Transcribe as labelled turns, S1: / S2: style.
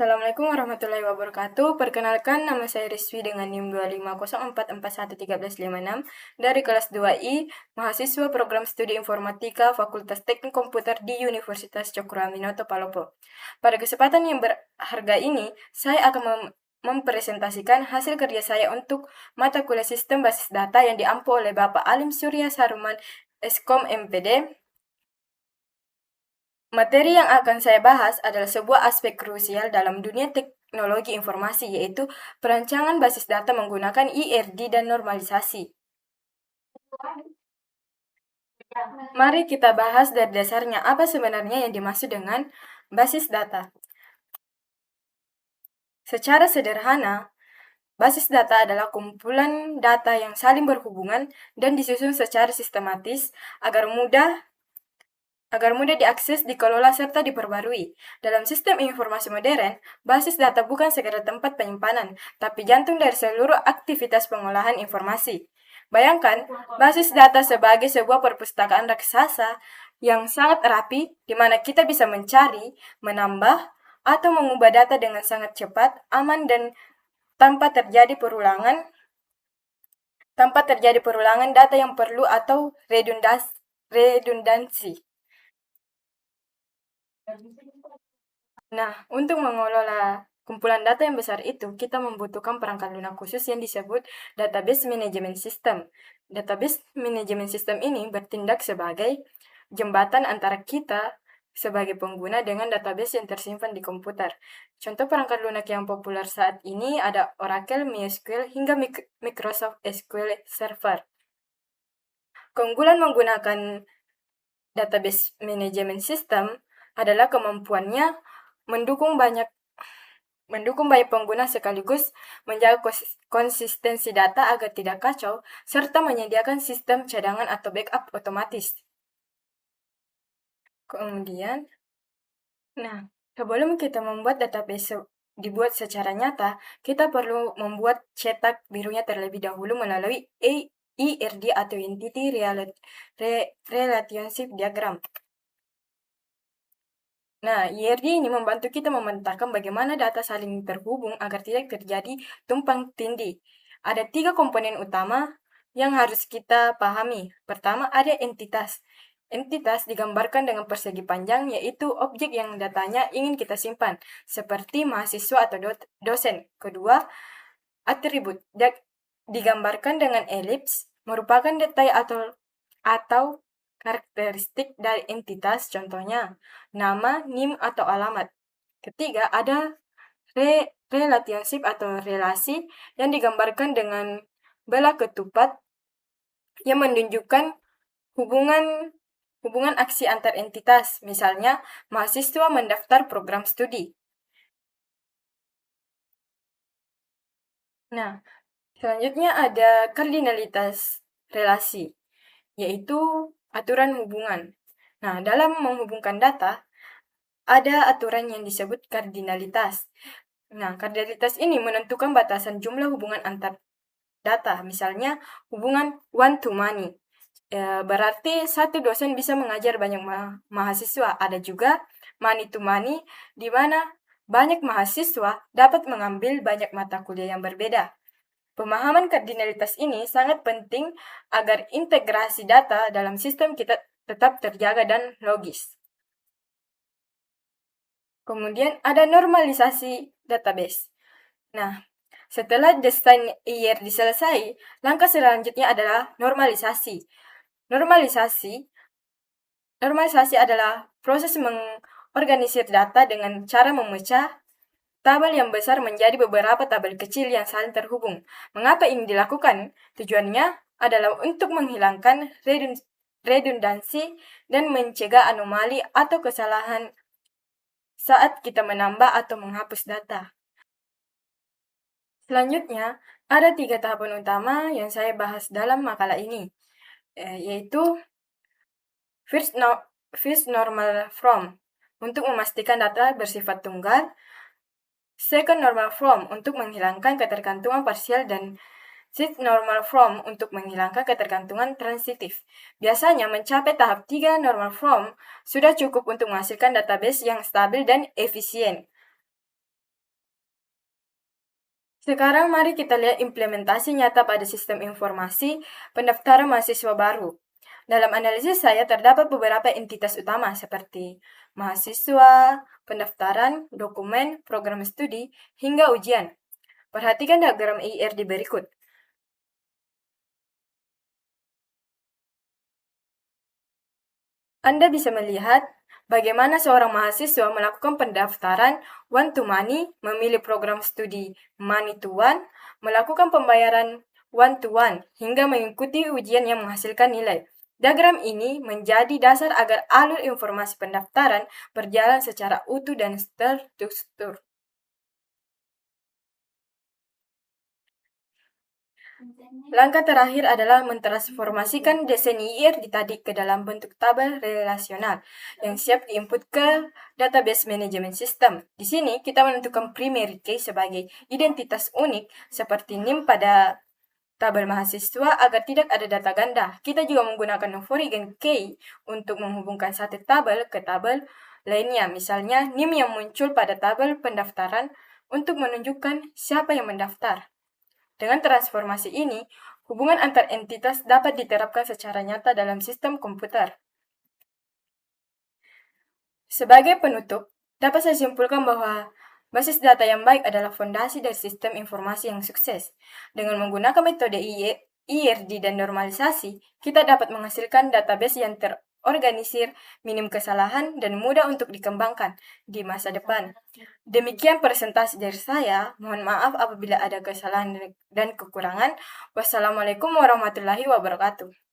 S1: Assalamualaikum warahmatullahi wabarakatuh. Perkenalkan, nama saya Rizwi dengan NIM 250441356 dari kelas 2I, mahasiswa program studi informatika Fakultas Teknik Komputer di Universitas Cokroaminoto Palopo. Pada kesempatan yang berharga ini, saya akan mempresentasikan hasil kerja saya untuk mata kuliah sistem basis data yang diampu oleh Bapak Alim Surya Saruman, Eskom MPD. Materi yang akan saya bahas adalah sebuah aspek krusial dalam dunia teknologi informasi, yaitu perancangan basis data menggunakan IRD dan normalisasi. Mari kita bahas dari dasarnya apa sebenarnya yang dimaksud dengan basis data. Secara sederhana, basis data adalah kumpulan data yang saling berhubungan dan disusun secara sistematis agar mudah diakses, dikelola, serta diperbarui. Dalam sistem informasi modern, basis data bukan sekedar tempat penyimpanan, tapi jantung dari seluruh aktivitas pengolahan informasi. Bayangkan, basis data sebagai sebuah perpustakaan raksasa yang sangat rapi, di mana kita bisa mencari, menambah, atau mengubah data dengan sangat cepat, aman, dan tanpa terjadi perulangan data yang perlu atau redundansi. Nah, untuk mengelola kumpulan data yang besar itu, kita membutuhkan perangkat lunak khusus yang disebut Database Management System. Database Management System ini bertindak sebagai jembatan antara kita sebagai pengguna dengan database yang tersimpan di komputer. Contoh perangkat lunak yang populer saat ini ada Oracle, MySQL, hingga Microsoft SQL Server. Keunggulan menggunakan database management system adalah kemampuannya mendukung banyak pengguna sekaligus menjaga konsistensi data agar tidak kacau, serta menyediakan sistem cadangan atau backup otomatis. Kemudian, sebelum kita membuat database dibuat secara nyata, kita perlu membuat cetak birunya terlebih dahulu melalui IRD atau Entity Relationship Diagram. Nah, IRD ini membantu kita memetakan bagaimana data saling terhubung agar tidak terjadi tumpang tindih. Ada 3 komponen utama yang harus kita pahami. Pertama, ada entitas. Entitas digambarkan dengan persegi panjang, yaitu objek yang datanya ingin kita simpan, seperti mahasiswa atau dosen. Kedua, atribut digambarkan dengan elips, merupakan detail atau karakteristik dari entitas, contohnya nama, NIM, atau alamat. Ketiga, ada relationship atau relasi yang digambarkan dengan bola ketupat yang menunjukkan hubungan aksi antar entitas, misalnya mahasiswa mendaftar program studi. Nah, selanjutnya ada kardinalitas relasi, yaitu aturan hubungan. Nah, dalam menghubungkan data, ada aturan yang disebut kardinalitas. Nah, kardinalitas ini menentukan batasan jumlah hubungan antar data, misalnya hubungan one to many. Berarti satu dosen bisa mengajar banyak mahasiswa. Ada juga many to many, di mana banyak mahasiswa dapat mengambil banyak mata kuliah yang berbeda. Pemahaman kardinalitas ini sangat penting agar integrasi data dalam sistem kita tetap terjaga dan logis. Kemudian ada normalisasi database. Nah, setelah desain IRD selesai, langkah selanjutnya adalah normalisasi. Normalisasi adalah proses mengorganisir data dengan cara memecah tabel yang besar menjadi beberapa tabel kecil yang saling terhubung. Mengapa ini dilakukan? Tujuannya adalah untuk menghilangkan redundansi dan mencegah anomali atau kesalahan saat kita menambah atau menghapus data. Selanjutnya, ada 3 tahapan utama yang saya bahas dalam makalah ini, yaitu first normal form untuk memastikan data bersifat tunggal, second normal form untuk menghilangkan ketergantungan parsial, dan third normal form untuk menghilangkan ketergantungan transitif. Biasanya mencapai tahap 3 normal form sudah cukup untuk menghasilkan database yang stabil dan efisien. Sekarang mari kita lihat implementasi nyata pada sistem informasi pendaftaran mahasiswa baru. Dalam analisis saya terdapat beberapa entitas utama seperti mahasiswa, pendaftaran, dokumen, program studi, hingga ujian. Perhatikan diagram IR di berikut. Anda bisa melihat bagaimana seorang mahasiswa melakukan pendaftaran one-to-many, memilih program studi money-to-one, melakukan pembayaran one-to-one, hingga mengikuti ujian yang menghasilkan nilai. Diagram ini menjadi dasar agar alur informasi pendaftaran berjalan secara utuh dan terstruktur. Langkah terakhir adalah mentransformasikan desain IR tadi ke dalam bentuk tabel relasional yang siap diinput ke database manajemen sistem. Di sini kita menentukan primary key sebagai identitas unik seperti NIM pada tabel mahasiswa agar tidak ada data ganda. Kita juga menggunakan foreign key untuk menghubungkan satu tabel ke tabel lainnya. Misalnya NIM yang muncul pada tabel pendaftaran untuk menunjukkan siapa yang mendaftar. Dengan transformasi ini, hubungan antar entitas dapat diterapkan secara nyata dalam sistem komputer. Sebagai penutup, dapat saya simpulkan bahwa basis data yang baik adalah fondasi dari sistem informasi yang sukses. Dengan menggunakan metode IRD dan normalisasi, kita dapat menghasilkan database yang terorganisir, minim kesalahan, dan mudah untuk dikembangkan di masa depan. Demikian presentasi dari saya. Mohon maaf apabila ada kesalahan dan kekurangan. Wassalamualaikum warahmatullahi wabarakatuh.